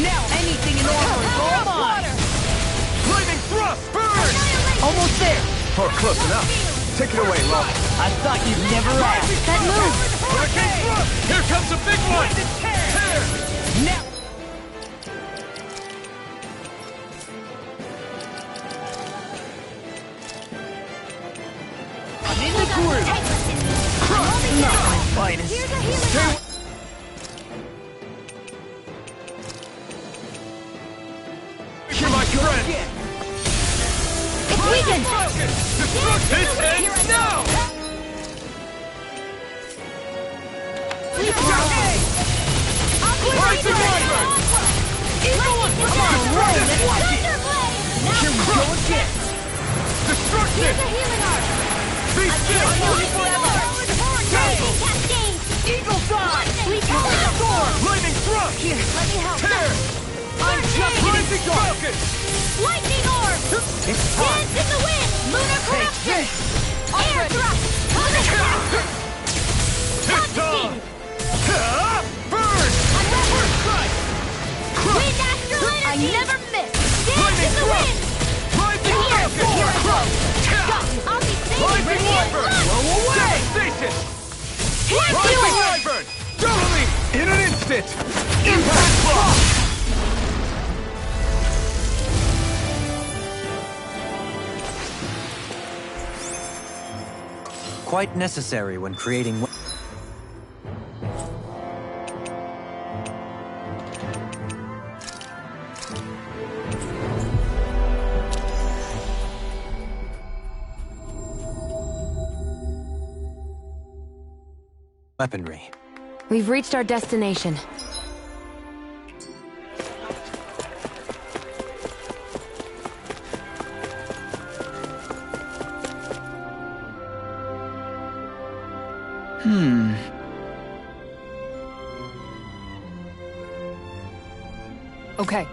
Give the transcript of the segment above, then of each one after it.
Now anything in order is all mine! Flaming thrust! Burn! Almost there! Oh, close enough. Take it away, Law. I thought you'd never ask! That move! Hurricane thrust! Here comes a big one! Tear! Now! I'm in the groove! Not my finest! Here's a healing arm! You're my friend! It's weakened! This ends now! Rising Wyvern! Come on, roll! Let's watch it! Here we go again! Destruction! Here's a healing arm! Be still! Eagle dive! Lightning thrust! Here, let me help. Tear! I'm just getting Rising started! Falcon! Lightning orb! It's time! Dance in the wind! Lunar Take corruption! this! Air thrust! It's on! Burn! Unravel! Strike! Wind astral energy! I never miss! Dance Lightning in the thrust! wind! Rising Here, Falcon! here I go! I'll be safe! Rising Wyvern! Blow away! Devastation! Here's Rising you! Wyvern! Doubling! In an instant! Impact block! Quite necessary when creating. Weaponry. We've reached our destination. Okay.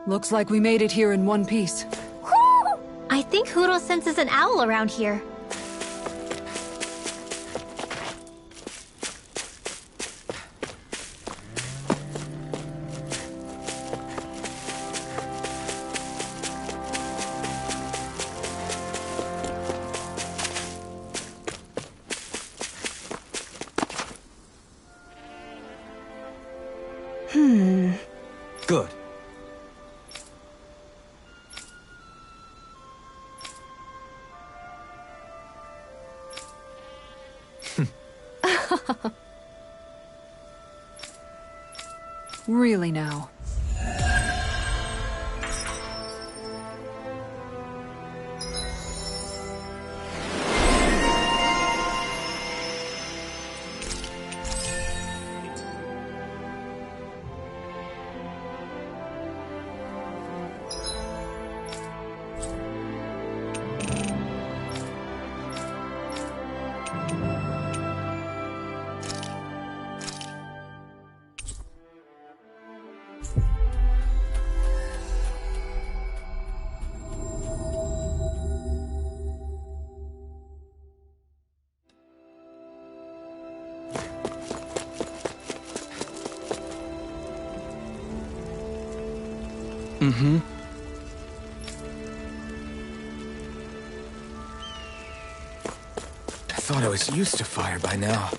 Looks like we made it here in one piece. Whew! I think Hoodle senses an owl around here. Good. Really now. Mm-hmm. I thought I was used to fire by now.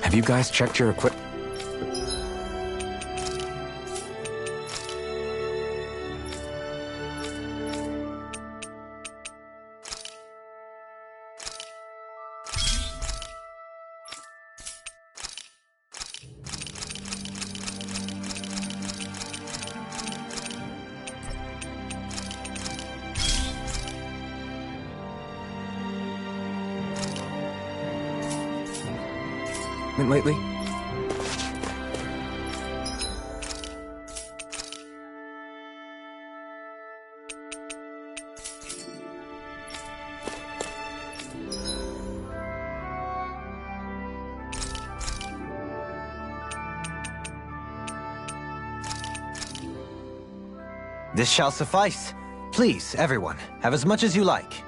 Have you guys checked your equipment? Lately? This shall suffice. Please, everyone, have as much as you like.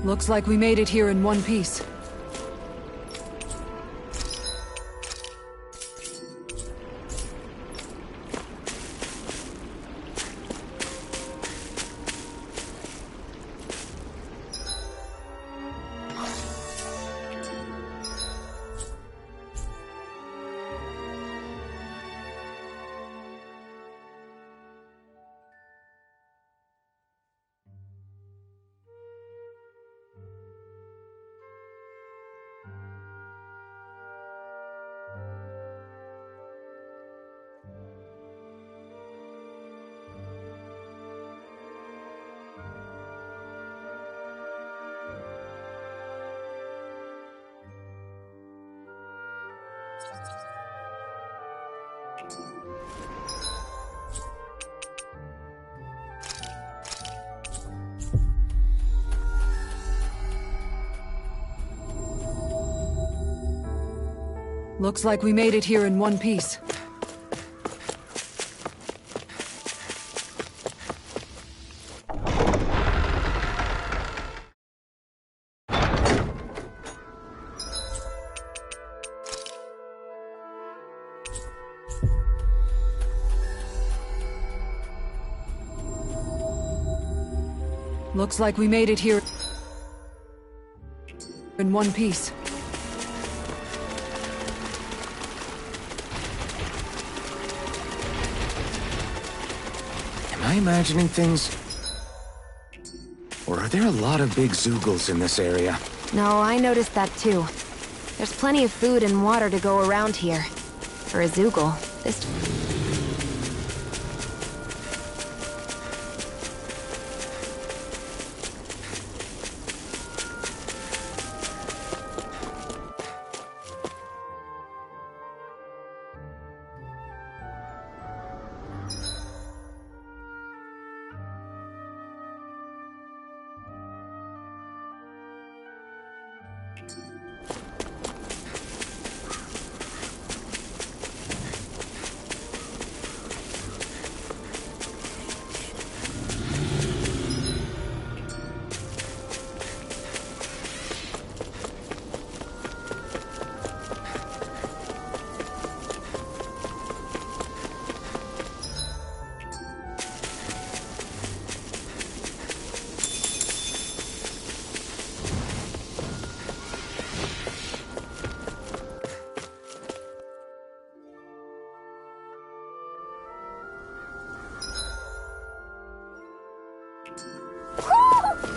Looks like we made it here in one piece. Looks like we made it here in one piece. Looks like we made it here in one piece. Am I imagining things? Or are there a lot of big Zoogles in this area? No, I noticed that too. There's plenty of food and water to go around here. For a Zoogle, this...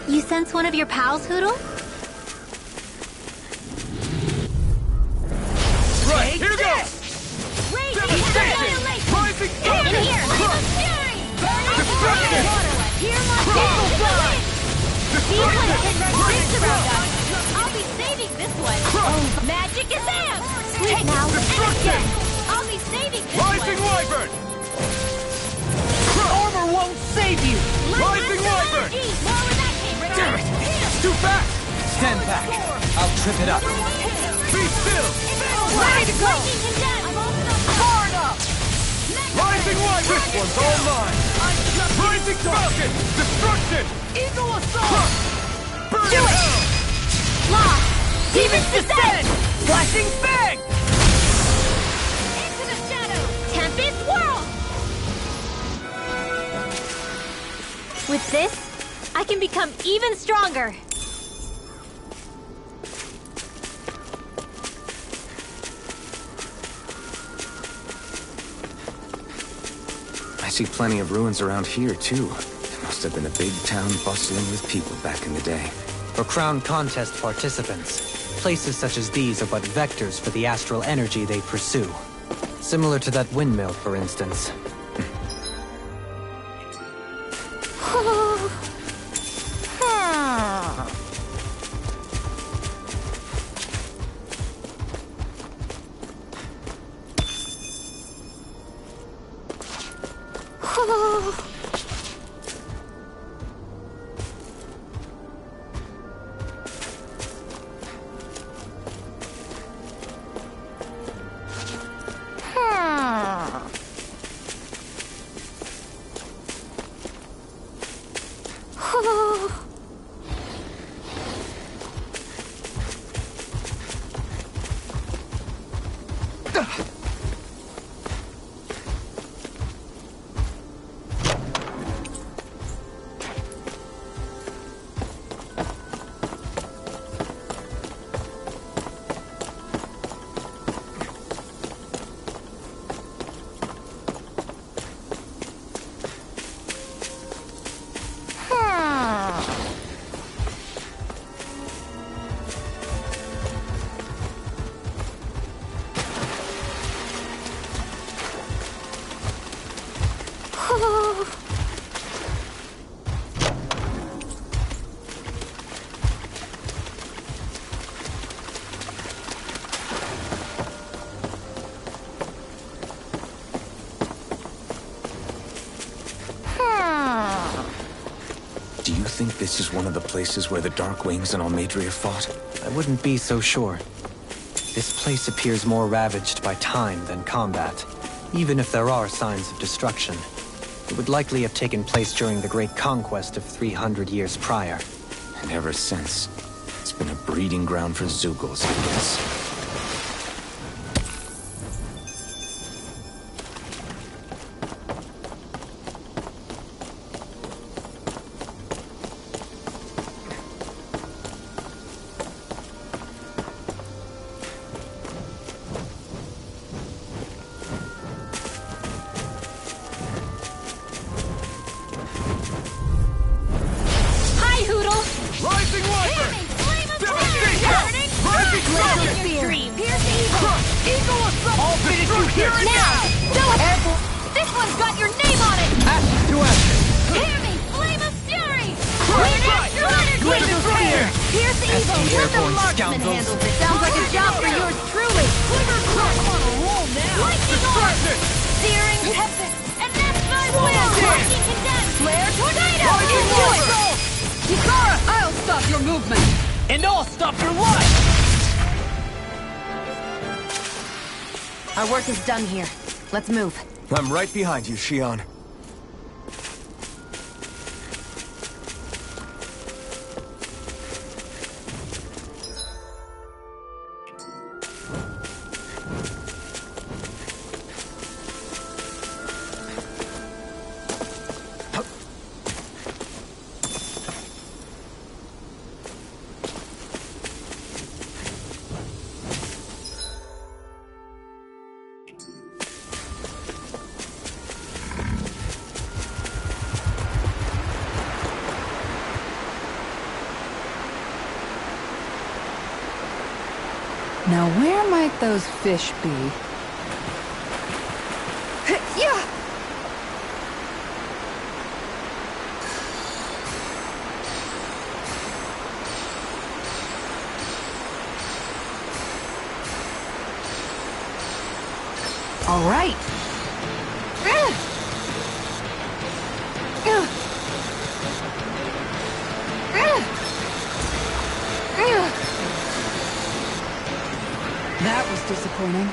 You sense one of your pals, Hoodle? Right, here goes! Annihilation! Rising In here! Flame of fury! Destruction! Hear my people fly! Destruction! Rings around us! I'll be saving this one! Oh, magic is out! Sleep now, and again! I'll be saving this Rising one! Wyvern! Armor won't save you! Rising Wyvern! More where that came from! Damn it! It's too fast! Stand back. I'll trip it up. Be still! Ready to go! Far enough! Rising Wyvern! This one's all mine! Rising Falcon! Destruction! Eagle assault! Burn in hell! Lost! Demons descend! Flashing Fang! Into the shadow! Tempest whirl! With this, I can become even stronger! I see plenty of ruins around here, too. It must have been a big town bustling with people back in the day. For crown contest participants, places such as these are but vectors for the astral energy they pursue. Similar to that windmill, for instance. this is one of the places where the Dark Wings and Almadria fought? I wouldn't be so sure. This place appears more ravaged by time than combat. Even if there are signs of destruction, it would likely have taken place during the Great Conquest of 300 years prior. And ever since, it's been a breeding ground for Zeugles, I guess. Our work is done here. Let's move. I'm right behind you, Shion. Now where might those fish be? Yeah! All right. That was disappointing.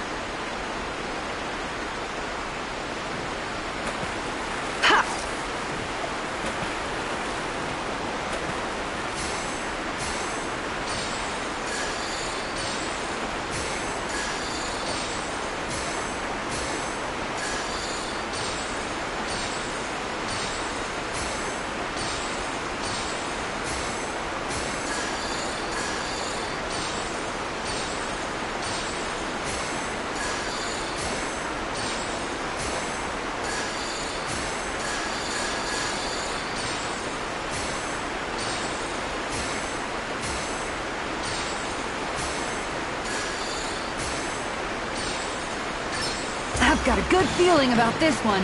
I've got a good feeling about this one.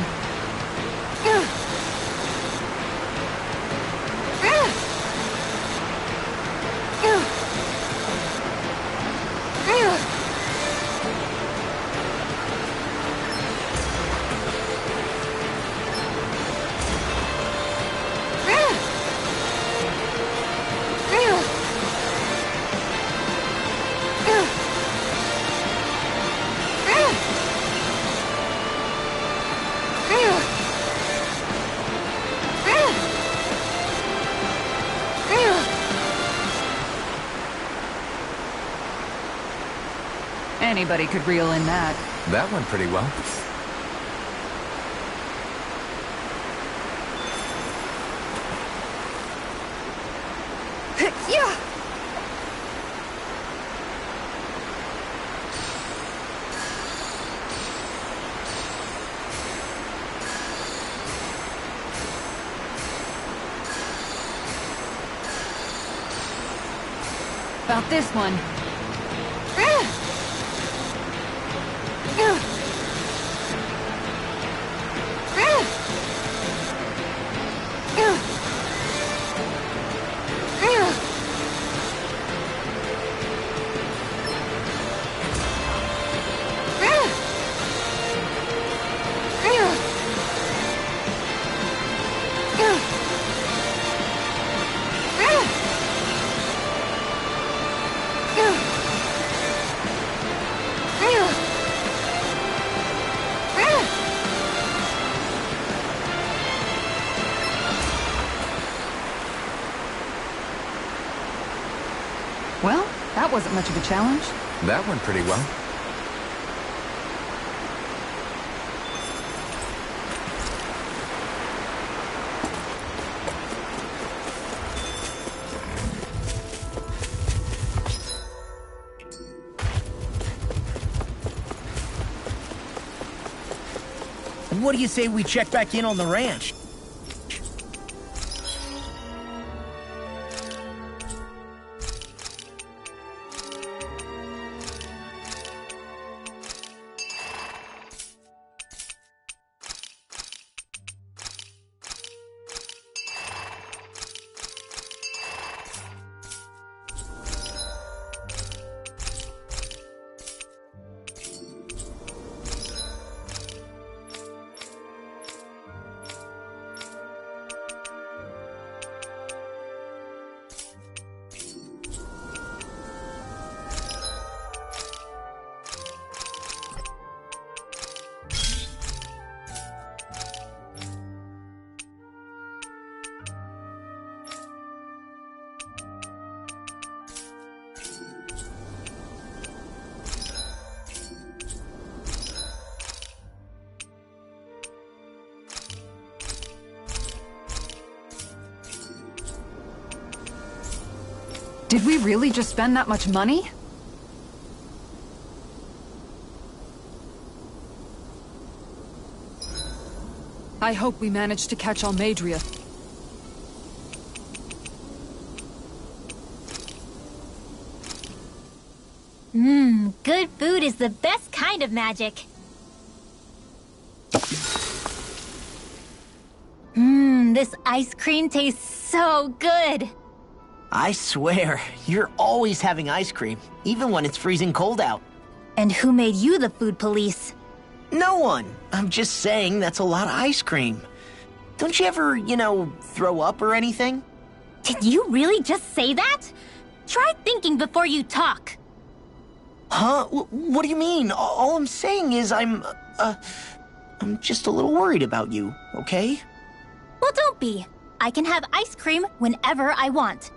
Anybody could reel in that. That went pretty well. Yeah! About this one. Well, that wasn't much of a challenge. That went pretty well. What do you say we check back in on the ranch? Did we really just spend that much money? I hope we managed to catch Mrajtheartist. Good food is the best kind of magic. This ice cream tastes so good. I swear, you're always having ice cream, even when it's freezing cold out. And who made you the food police? No one. I'm just saying that's a lot of ice cream. Don't you ever, throw up or anything? Did you really just say that? Try thinking before you talk. Huh? What do you mean? All I'm saying is I'm just a little worried about you, okay? Well, don't be. I can have ice cream whenever I want.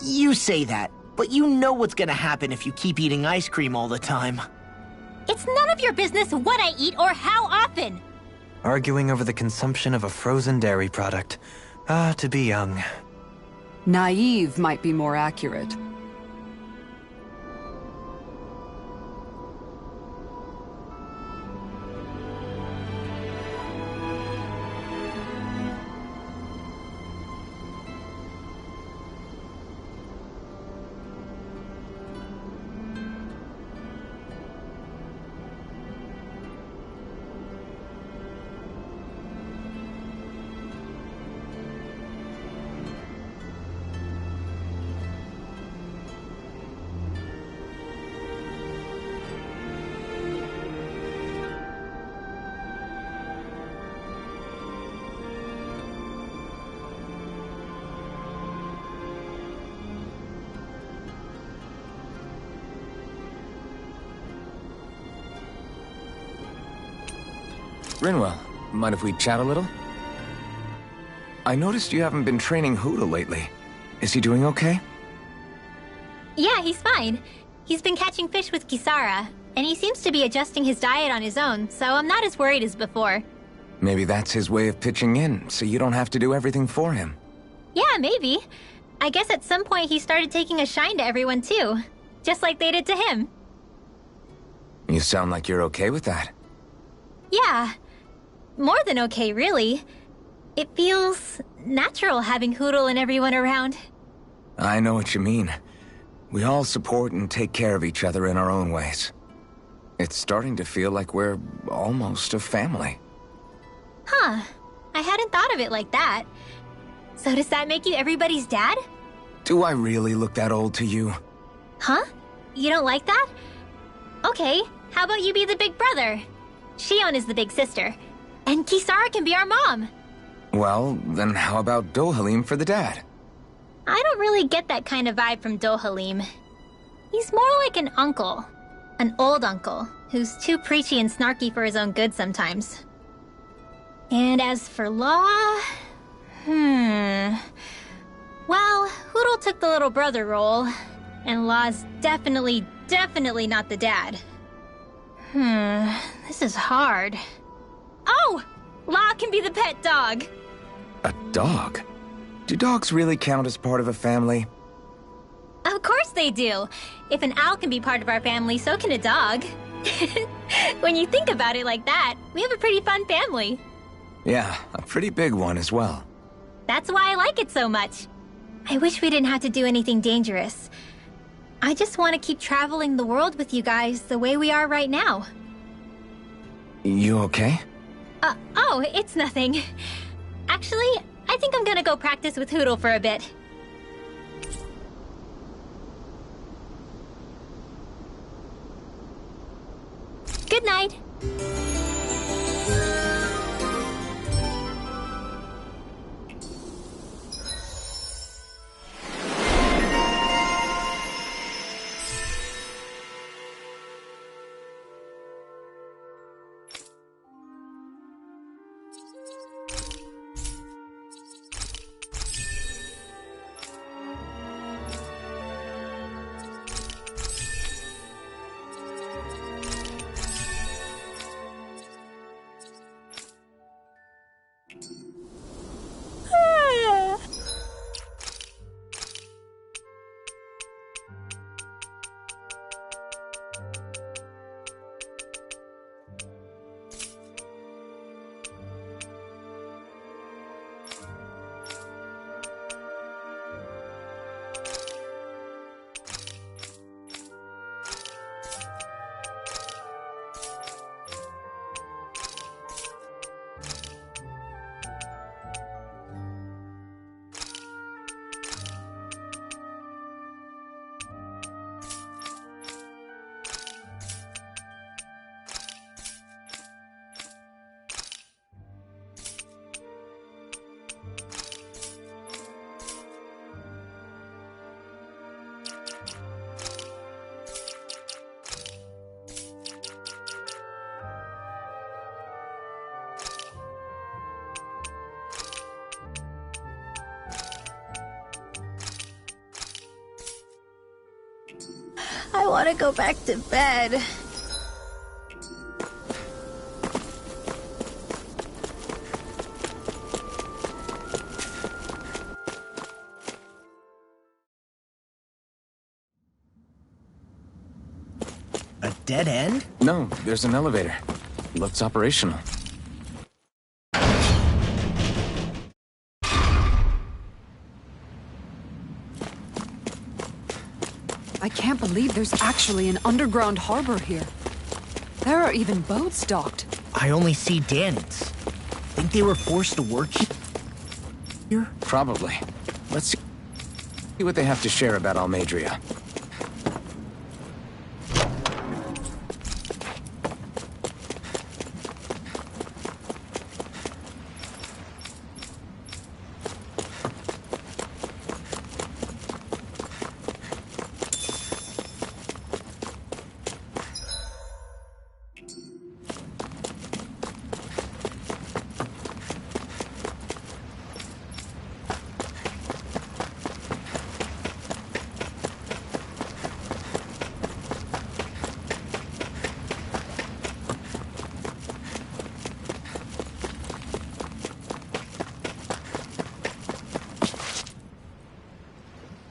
You say that, but you know what's gonna happen if you keep eating ice cream all the time. It's none of your business what I eat or how often. Arguing over the consumption of a frozen dairy product. Ah, to be young. Naive might be more accurate. Rinwell, mind if we chat a little? I noticed you haven't been training Hoodle lately. Is he doing okay? Yeah, he's fine. He's been catching fish with Kisara, and he seems to be adjusting his diet on his own, so I'm not as worried as before. Maybe that's his way of pitching in, so you don't have to do everything for him. Yeah, maybe. I guess at some point he started taking a shine to everyone too, just like they did to him. You sound like you're okay with that. Yeah. More than okay, really. It feels natural having Hoodle and everyone around. I know what you mean. We all support and take care of each other in our own ways. It's starting to feel like we're almost a family. Huh. I hadn't thought of it like that. So does that make you everybody's dad? Do I really look that old to you? Huh? You don't like that? Okay, how about you be the big brother? Shion is the big sister. And Kisara can be our mom. Well, then how about Dohalim for the dad? I don't really get that kind of vibe from Dohalim. He's more like an uncle. An old uncle, who's too preachy and snarky for his own good sometimes. And as for Law... Well, Hoodle took the little brother role. And Law's definitely not the dad. This is hard. Oh! Law can be the pet dog. A dog? Do dogs really count as part of a family? Of course they do. If an owl can be part of our family, so can a dog. When you think about it like that, we have a pretty fun family. Yeah, a pretty big one as well. That's why I like it so much. I wish we didn't have to do anything dangerous. I just want to keep traveling the world with you guys the way we are right now. You okay? Oh, it's nothing. Actually, I think I'm gonna go practice with Hootle for a bit. Good night. I want to go back to bed. A dead end? No, there's an elevator. Looks operational. I can't believe there's actually an underground harbor here. There are even boats docked. I only see Danits. Think they were forced to work here? Probably. Let's see what they have to share about Almadria.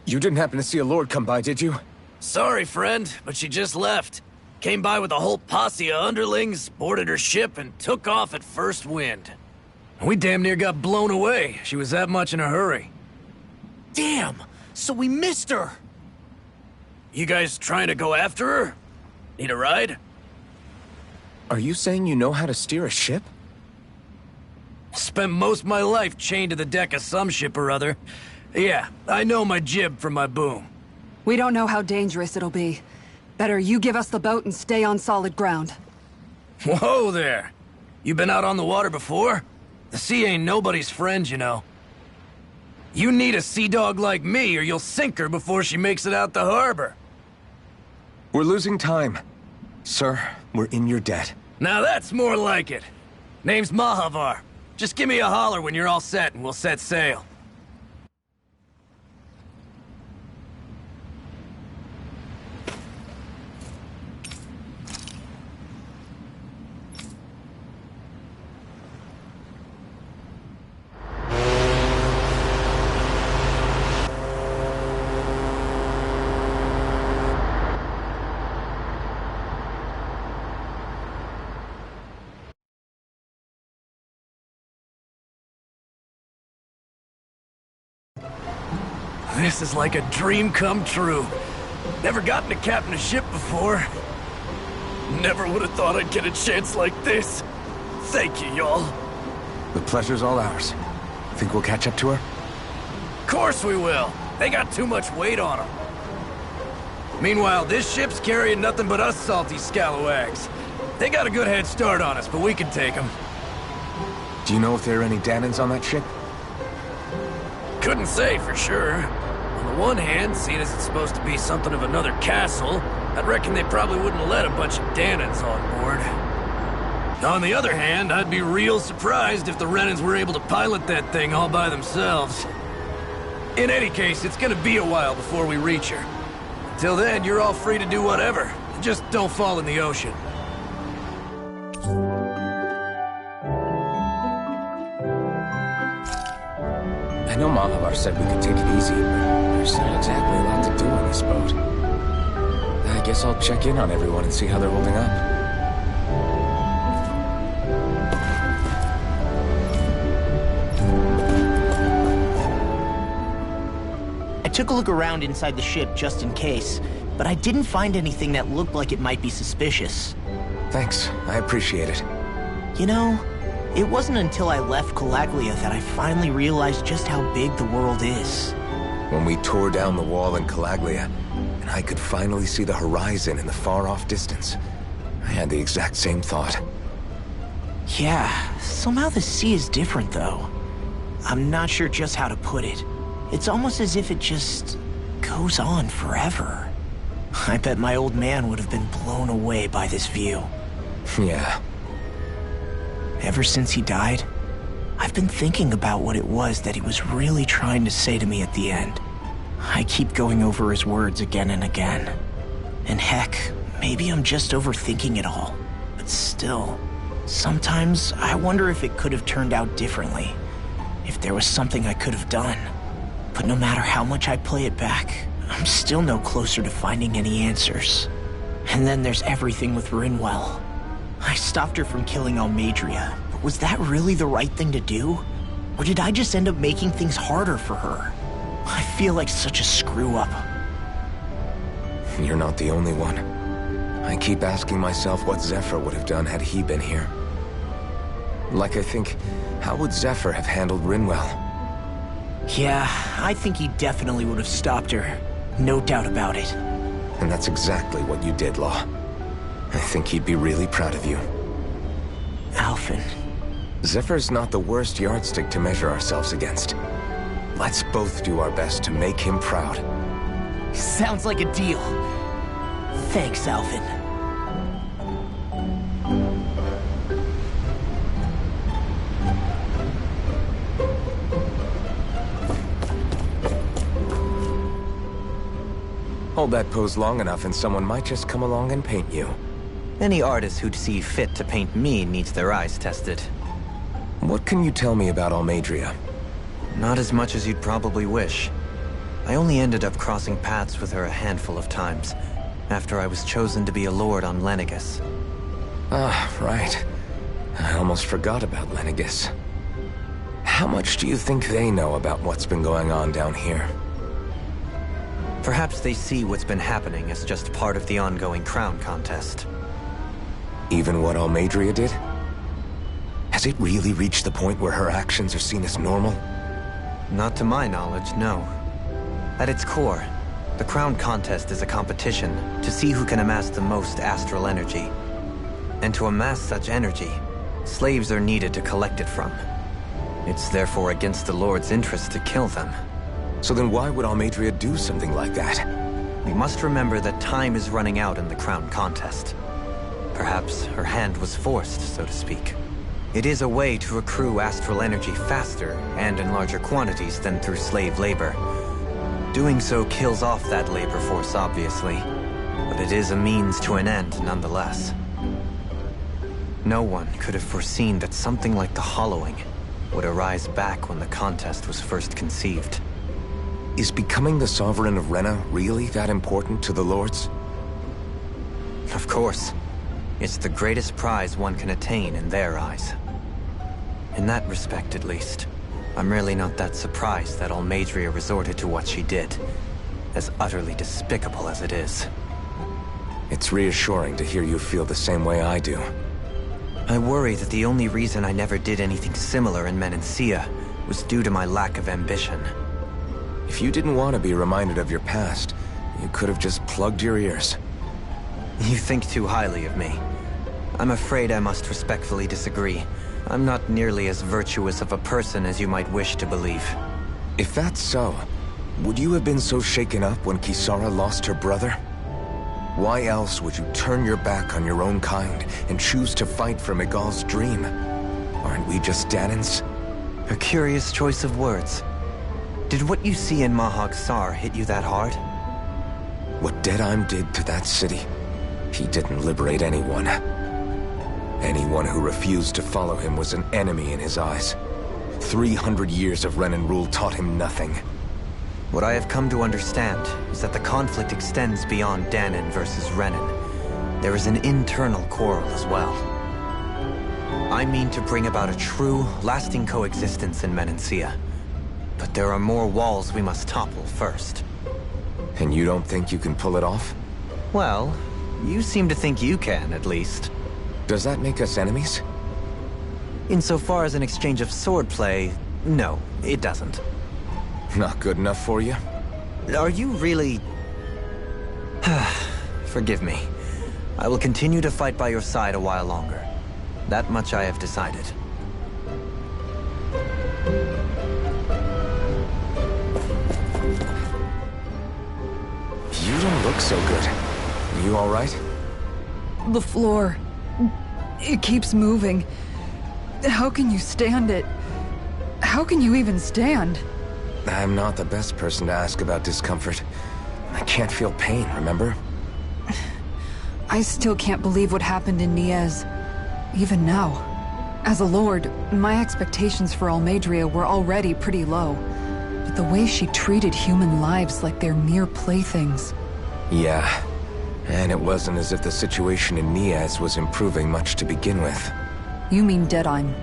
You didn't happen to see a lord come by, did you? Sorry, friend, but she just left. Came by with a whole posse of underlings, boarded her ship, and took off at first wind. We damn near got blown away. She was that much in a hurry. Damn! So we missed her! You guys trying to go after her? Need a ride? Are you saying you know how to steer a ship? Spent most of my life chained to the deck of some ship or other. Yeah, I know my jib from my boom. We don't know how dangerous it'll be. Better you give us the boat and stay on solid ground. Whoa there! You been out on the water before? The sea ain't nobody's friend, you know. You need a sea dog like me or you'll sink her before she makes it out the harbor. We're losing time. Sir, we're in your debt. Now that's more like it. Name's Mahavar. Just give me a holler when you're all set and we'll set sail. This is like a dream come true. Never gotten to captain a ship before. Never would have thought I'd get a chance like this. Thank you, y'all. The pleasure's all ours. Think we'll catch up to her? Of course we will. They got too much weight on them. Meanwhile, this ship's carrying nothing but us salty scalawags. They got a good head start on us, but we can take them. Do you know if there are any Danans on that ship? Couldn't say for sure. On the one hand, seeing as it's supposed to be something of another castle, I'd reckon they probably wouldn't let a bunch of Danans on board. On the other hand, I'd be real surprised if the Renans were able to pilot that thing all by themselves. In any case, it's gonna be a while before we reach her. Till then, you're all free to do whatever. Just don't fall in the ocean. I know Malabar said we could take it easy, but there's not exactly a lot to do on this boat. I guess I'll check in on everyone and see how they're holding up. I took a look around inside the ship just in case, but I didn't find anything that looked like it might be suspicious. Thanks, I appreciate it. You know, it wasn't until I left Calaglia that I finally realized just how big the world is. When we tore down the wall in Calaglia, and I could finally see the horizon in the far-off distance, I had the exact same thought. Yeah, somehow the sea is different though. I'm not sure just how to put it. It's almost as if it just goes on forever. I bet my old man would have been blown away by this view. Yeah. Ever since he died, I've been thinking about what it was that he was really trying to say to me at the end. I keep going over his words again and again. And heck, maybe I'm just overthinking it all. But still, sometimes I wonder if it could have turned out differently. If there was something I could have done. But no matter how much I play it back, I'm still no closer to finding any answers. And then there's everything with Rinwell. I stopped her from killing Almadria, but was that really the right thing to do? Or did I just end up making things harder for her? I feel like such a screw-up. You're not the only one. I keep asking myself what Zephyr would have done had he been here. Like I think, how would Zephyr have handled Rinwell? Yeah, I think he definitely would have stopped her. No doubt about it. And that's exactly what you did, Law. I think he'd be really proud of you. Alphen. Zephyr's not the worst yardstick to measure ourselves against. Let's both do our best to make him proud. Sounds like a deal. Thanks, Alphen. Hold that pose long enough and someone might just come along and paint you. Any artist who'd see fit to paint me needs their eyes tested. What can you tell me about Almadria? Not as much as you'd probably wish. I only ended up crossing paths with her a handful of times, after I was chosen to be a lord on Lenegus. Ah, right. I almost forgot about Lenegus. How much do you think they know about what's been going on down here? Perhaps they see what's been happening as just part of the ongoing crown contest. Even what Almadria did? Has it really reached the point where her actions are seen as normal? Not to my knowledge, no. At its core, the crown contest is a competition to see who can amass the most astral energy. And to amass such energy, slaves are needed to collect it from. It's therefore against the Lord's interest to kill them. So then why would Almadria do something like that? We must remember that time is running out in the crown contest. Perhaps her hand was forced, so to speak. It is a way to accrue astral energy faster and in larger quantities than through slave labor. Doing so kills off that labor force, obviously, but it is a means to an end nonetheless. No one could have foreseen that something like the Hollowing would arise back when the contest was first conceived. Is becoming the Sovereign of Rena really that important to the Lords? Of course. It's the greatest prize one can attain in their eyes. In that respect, at least, I'm really not that surprised that Almadria resorted to what she did, as utterly despicable as it is. It's reassuring to hear you feel the same way I do. I worry that the only reason I never did anything similar in Menancia was due to my lack of ambition. If you didn't want to be reminded of your past, you could have just plugged your ears. You think too highly of me. I'm afraid I must respectfully disagree. I'm not nearly as virtuous of a person as you might wish to believe. If that's so, would you have been so shaken up when Kisara lost her brother? Why else would you turn your back on your own kind and choose to fight for Miguel's dream? Aren't we just Danans? A curious choice of words. Did what you see in Mahag Sar hit you that hard? What Deadheim did to that city, he didn't liberate anyone. Anyone who refused to follow him was an enemy in his eyes. 300 years of Renan rule taught him nothing. What I have come to understand is that the conflict extends beyond Danan versus Renan. There is an internal quarrel as well. I mean to bring about a true, lasting coexistence in Menancia. But there are more walls we must topple first. And you don't think you can pull it off? Well, you seem to think you can, at least. Does that make us enemies? Insofar as an exchange of swordplay, no, it doesn't. Not good enough for you? Are you really... Forgive me. I will continue to fight by your side a while longer. That much I have decided. You don't look so good. You all right? The floor. It keeps moving. How can you stand it? How can you even stand? I'm not the best person to ask about discomfort. I can't feel pain, remember? I still can't believe what happened in Niez. Even now. As a lord, my expectations for Almadria were already pretty low. But the way she treated human lives like they're mere playthings. Yeah. And it wasn't as if the situation in Niez was improving much to begin with. You mean Deadheim?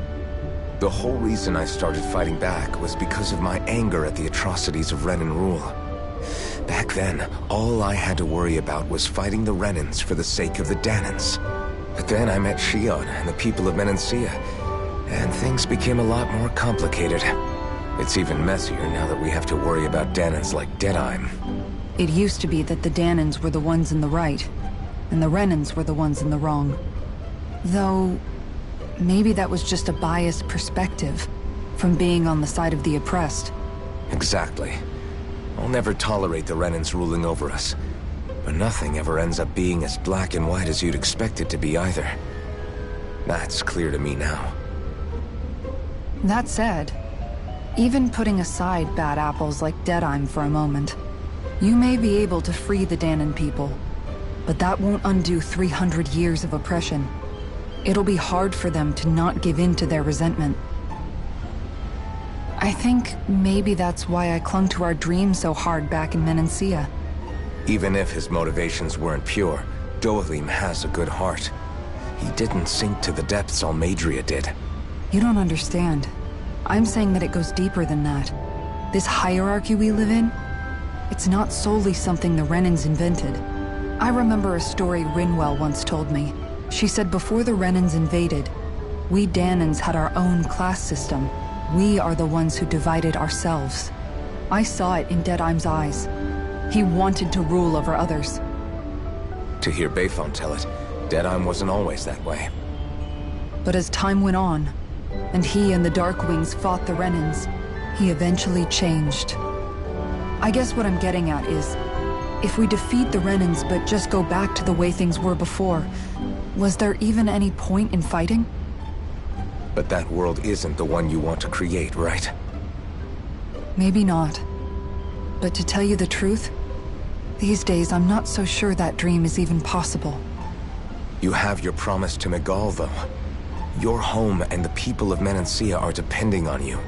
The whole reason I started fighting back was because of my anger at the atrocities of Renan rule. Back then, all I had to worry about was fighting the Renans for the sake of the Danans. But then I met Shion and the people of Menancia, and things became a lot more complicated. It's even messier now that we have to worry about Danans like Deadheim. It used to be that the Danans were the ones in the right, and the Renans were the ones in the wrong. Though, maybe that was just a biased perspective, from being on the side of the oppressed. Exactly. I'll never tolerate the Renans ruling over us. But nothing ever ends up being as black and white as you'd expect it to be either. That's clear to me now. That said, even putting aside bad apples like Deadheim for a moment, you may be able to free the Danan people, but that won't undo 300 years of oppression. It'll be hard for them to not give in to their resentment. I think maybe that's why I clung to our dream so hard back in Menancia. Even if his motivations weren't pure, Dohalim has a good heart. He didn't sink to the depths Almadria did. You don't understand. I'm saying that it goes deeper than that. This hierarchy we live in, it's not solely something the Renans invented. I remember a story Rinwell once told me. She said before the Renans invaded, we Danans had our own class system. We are the ones who divided ourselves. I saw it in Deadheim's eyes. He wanted to rule over others. To hear Bayfon tell it, Deadheim wasn't always that way. But as time went on, and he and the Darkwings fought the Renans, he eventually changed. I guess what I'm getting at is, if we defeat the Renans but just go back to the way things were before, was there even any point in fighting? But that world isn't the one you want to create, right? Maybe not. But to tell you the truth, these days I'm not so sure that dream is even possible. You have your promise to Miguel, though. Your home and the people of Menancia are depending on you.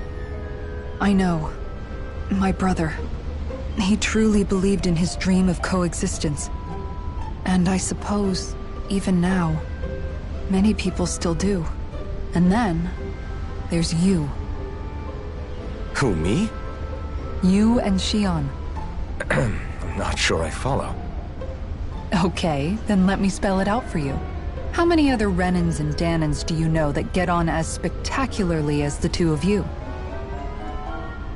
I know. My brother. He truly believed in his dream of coexistence. And I suppose, even now, many people still do. And then, there's you. Who, me? You and Shion. I'm not sure I follow. Okay, then let me spell it out for you. How many other Renans and Danans do you know that get on as spectacularly as the two of you?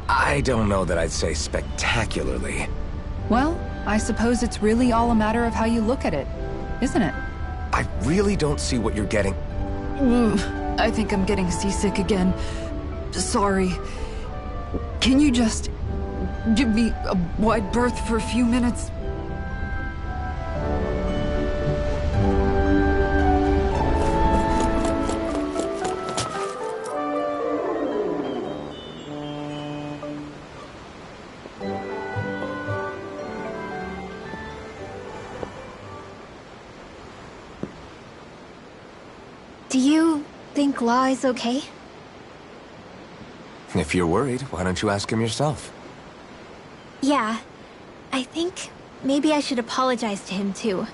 I don't know that I'd say spectacularly. Well, I suppose it's really all a matter of how you look at it, isn't it? I really don't see what you're getting. I think I'm getting seasick again. Sorry. Can you just give me a wide berth for a few minutes? Do you think Law is okay? If you're worried, why don't you ask him yourself? Yeah. I think maybe I should apologize to him too.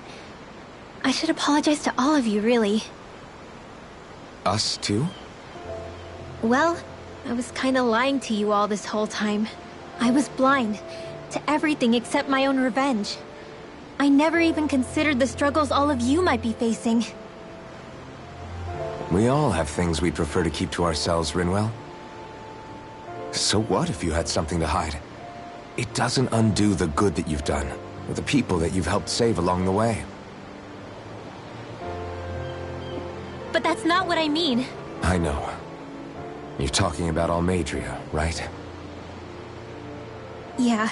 I should apologize to all of you, really. Us too? Well, I was kinda lying to you all this whole time. I was blind to everything except my own revenge. I never even considered the struggles all of you might be facing. We all have things we'd prefer to keep to ourselves, Rinwell. So what if you had something to hide? It doesn't undo the good that you've done, or the people that you've helped save along the way. But that's not what I mean. I know. You're talking about Almadria, right? Yeah.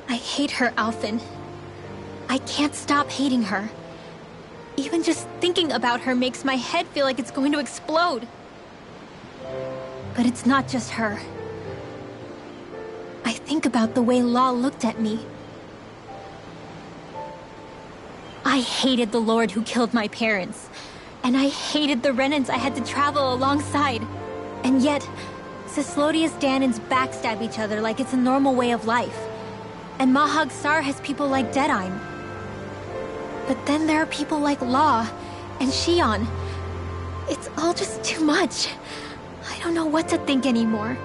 I hate her, Alphen. I can't stop hating her. Even just thinking about her makes my head feel like it's going to explode. But it's not just her. I think about the way Law looked at me. I hated the Lord who killed my parents. And I hated the Renans I had to travel alongside. And yet, Cislodius Danans backstab each other like it's a normal way of life. And Mahag Sar has people like Deadime. But then there are people like Law and Shion. It's all just too much. I don't know what to think anymore.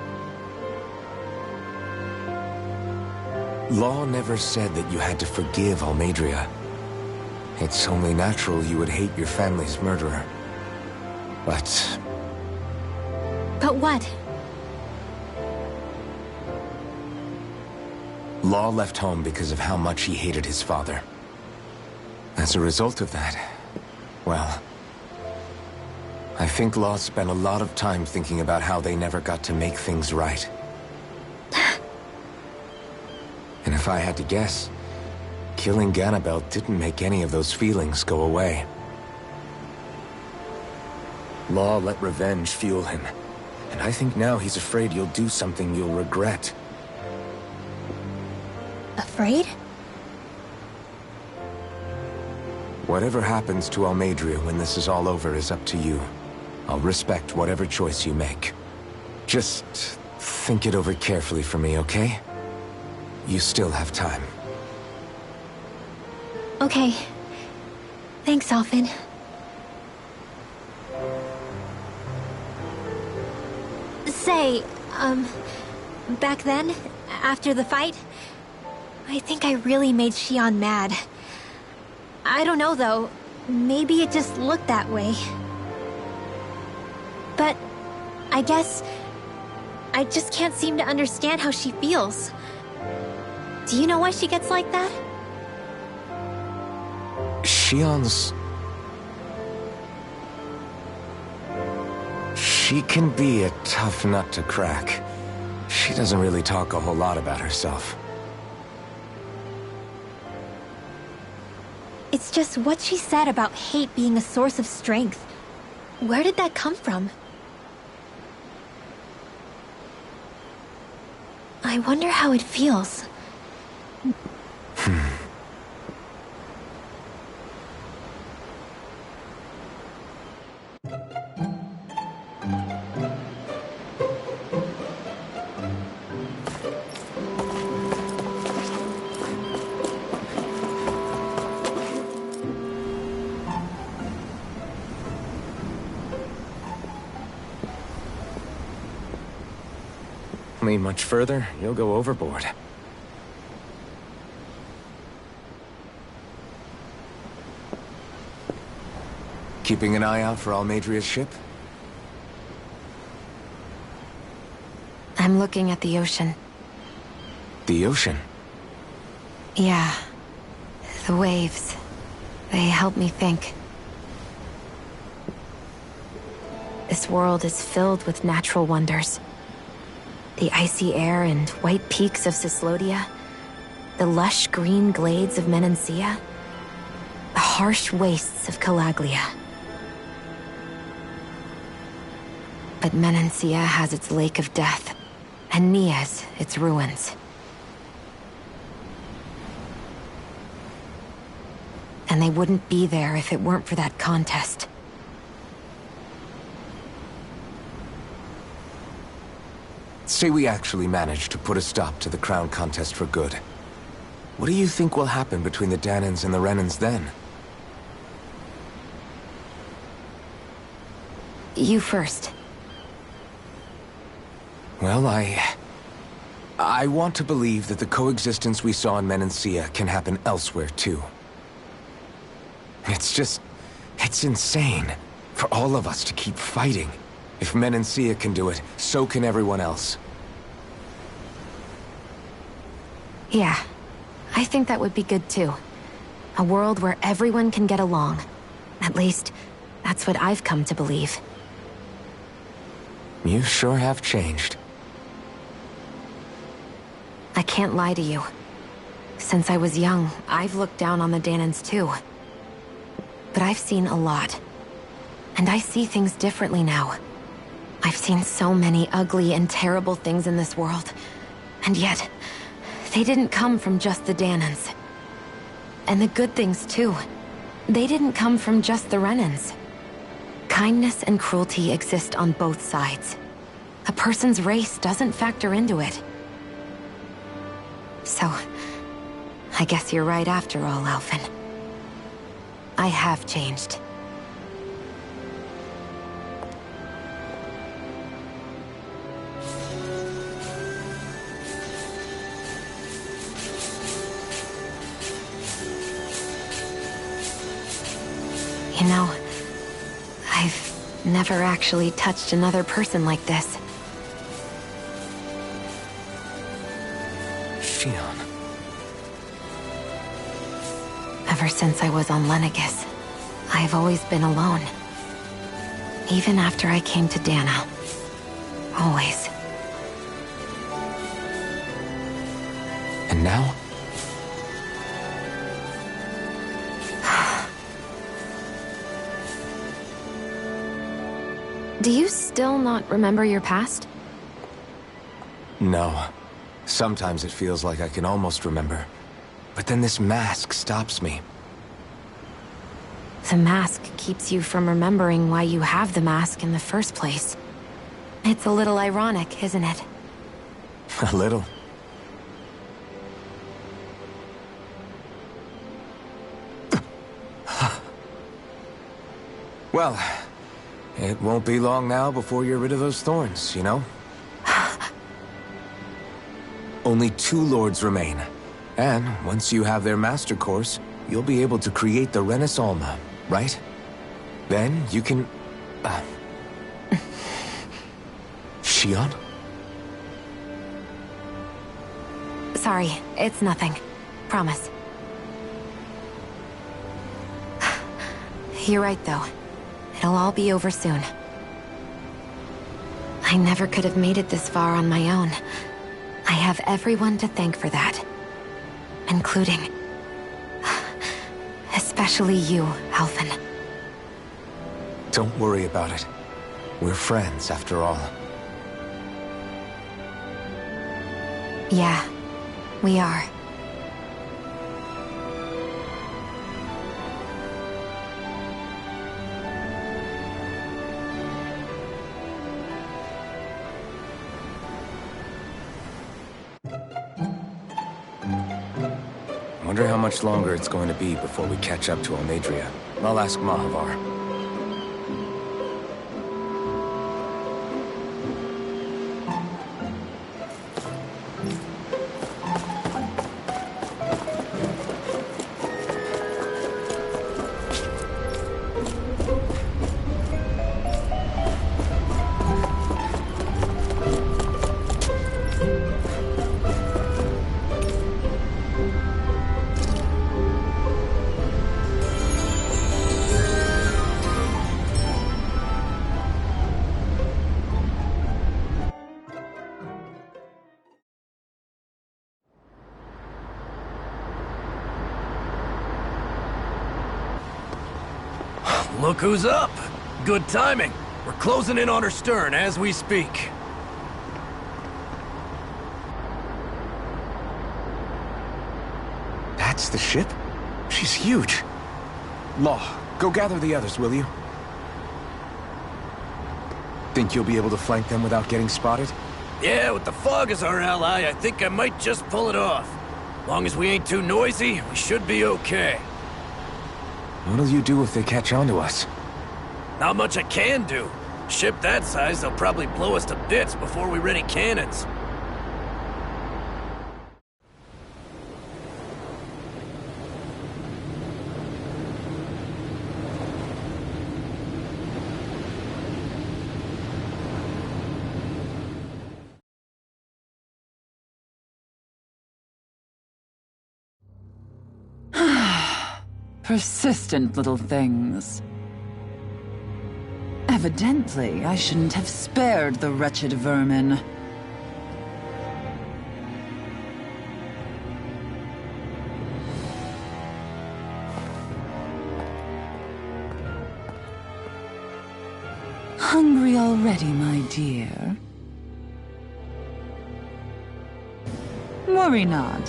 Law never said that you had to forgive Almadria. It's only natural you would hate your family's murderer. But what? Law left home because of how much he hated his father. As a result of that, well, I think Law spent a lot of time thinking about how they never got to make things right. And if I had to guess, killing Ganabel didn't make any of those feelings go away. Law let revenge fuel him, and I think now he's afraid you'll do something you'll regret. Afraid? Whatever happens to Almadria when this is all over is up to you. I'll respect whatever choice you make. Just think it over carefully for me, okay? You still have time. Okay. Thanks, Alphen. Say, back then, after the fight, I think I really made Shion mad. I don't know, though. Maybe it just looked that way. But I guess I just can't seem to understand how she feels. Do you know why she gets like that? Shion's... She can be a tough nut to crack. She doesn't really talk a whole lot about herself. It's just what she said about hate being a source of strength. Where did that come from? I wonder how it feels. journey much further, you'll go overboard. Keeping an eye out for Almadria's ship? I'm looking at the ocean. The ocean? Yeah. The waves. They help me think. This world is filled with natural wonders. The icy air and white peaks of Cyslodia, the lush green glades of Menancia, the harsh wastes of Calaglia. But Menancia has its Lake of Death, and Nias its ruins. And they wouldn't be there if it weren't for that contest. Say we actually managed to put a stop to the crown contest for good. What do you think will happen between the Danans and the Renans then? You first. Well, I want to believe that the coexistence we saw in Menancia can happen elsewhere, too. It's insane for all of us to keep fighting. If Menancia can do it, so can everyone else. Yeah, I think that would be good too. A world where everyone can get along. At least, that's what I've come to believe. You sure have changed. I can't lie to you. Since I was young, I've looked down on the Danans too. But I've seen a lot. And I see things differently now. I've seen so many ugly and terrible things in this world. And yet, they didn't come from just the Danans. And the good things too. They didn't come from just the Renans. Kindness and cruelty exist on both sides. A person's race doesn't factor into it. So, I guess you're right after all, Alphen. I have changed. You know, I've never actually touched another person like this. Shion. Ever since I was on Lenegis, I've always been alone. Even after I came to Dana. Always. And now? Do you still not remember your past? No. Sometimes it feels like I can almost remember. But then this mask stops me. The mask keeps you from remembering why you have the mask in the first place. It's a little ironic, isn't it? A little. Well, it won't be long now before you're rid of those thorns, you know? Only 2 lords remain. And once you have their master course, you'll be able to create the Renis Alma, right? Then you can... Shion? Sorry, it's nothing. Promise. You're right, though. It'll all be over soon. I never could have made it this far on my own. I have everyone to thank for that. Including... especially you, Alphen. Don't worry about it. We're friends, after all. Yeah, we are. Wonder how much longer it's going to be before we catch up to Almadria. I'll ask Mahavar. Look who's up! Good timing. We're closing in on her stern as we speak. That's the ship? She's huge. Law, go gather the others, will you? Think you'll be able to flank them without getting spotted? Yeah, with the fog as our ally, I think I might just pull it off. Long as we ain't too noisy, we should be okay. What'll you do if they catch on to us? Not much I can do. Ship that size, they'll probably blow us to bits before we ready cannons. Persistent little things. Evidently, I shouldn't have spared the wretched vermin. Hungry already, my dear? Worry not,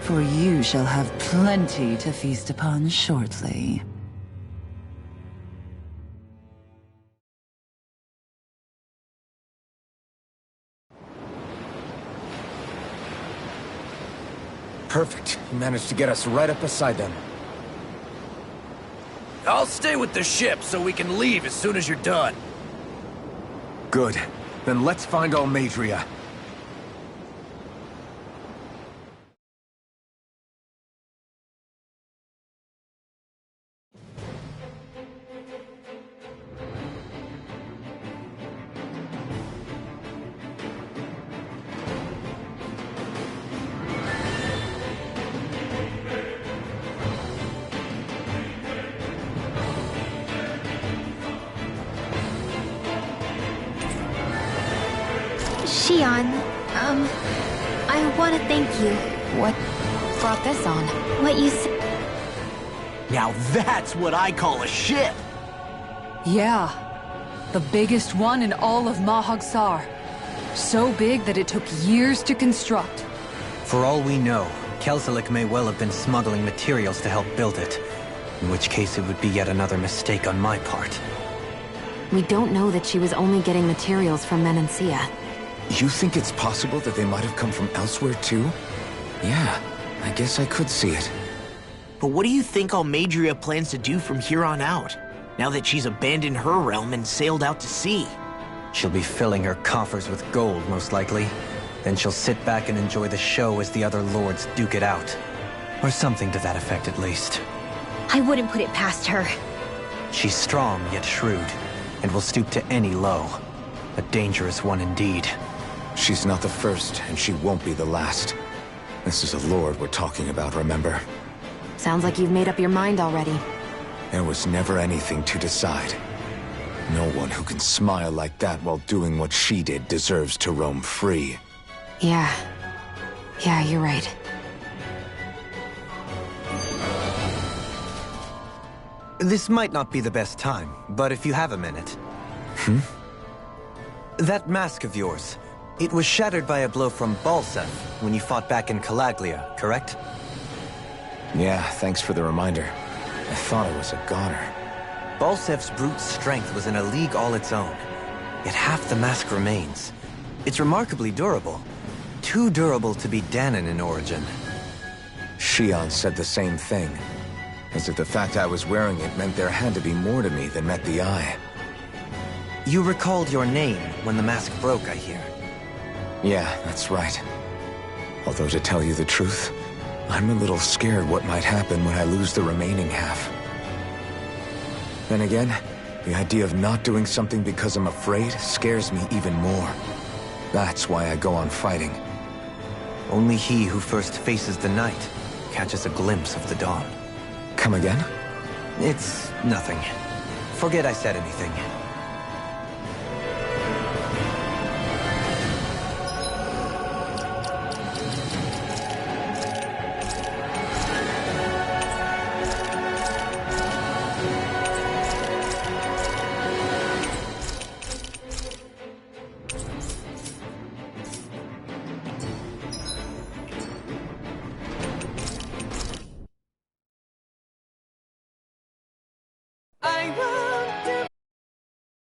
for you shall have plenty to feast upon shortly. Perfect. You managed to get us right up beside them. I'll stay with the ship so we can leave as soon as you're done. Good. Then let's find Almadria. Shion, I want to thank you. What brought this on? What you said. Now that's what I call a ship! Yeah. The biggest one in all of Mahag-Sar. So big that it took years to construct. For all we know, Kelselik may well have been smuggling materials to help build it. In which case it would be yet another mistake on my part. We don't know that she was only getting materials from Menancia. You think it's possible that they might have come from elsewhere too? Yeah, I guess I could see it. But what do you think Almadria plans to do from here on out, now that she's abandoned her realm and sailed out to sea? She'll be filling her coffers with gold, most likely. Then she'll sit back and enjoy the show as the other lords duke it out. Or something to that effect, at least. I wouldn't put it past her. She's strong, yet shrewd, and will stoop to any low. A dangerous one indeed. She's not the first, and she won't be the last. This is a lord we're talking about, remember? Sounds like you've made up your mind already. There was never anything to decide. No one who can smile like that while doing what she did deserves to roam free. Yeah, you're right. This might not be the best time, but if you have a minute. That mask of yours, it was shattered by a blow from Balsef when you fought back in Calaglia, correct? Yeah, thanks for the reminder. I thought it was a goner. Balsef's brute strength was in a league all its own, yet half the mask remains. It's remarkably durable. Too durable to be Danon in origin. Shion said the same thing. As if the fact I was wearing it meant there had to be more to me than met the eye. You recalled your name when the mask broke, I hear. Yeah, that's right. Although to tell you the truth, I'm a little scared what might happen when I lose the remaining half. Then again, the idea of not doing something because I'm afraid scares me even more. That's why I go on fighting. Only he who first faces the night catches a glimpse of the dawn. Come again? It's nothing. Forget I said anything. I will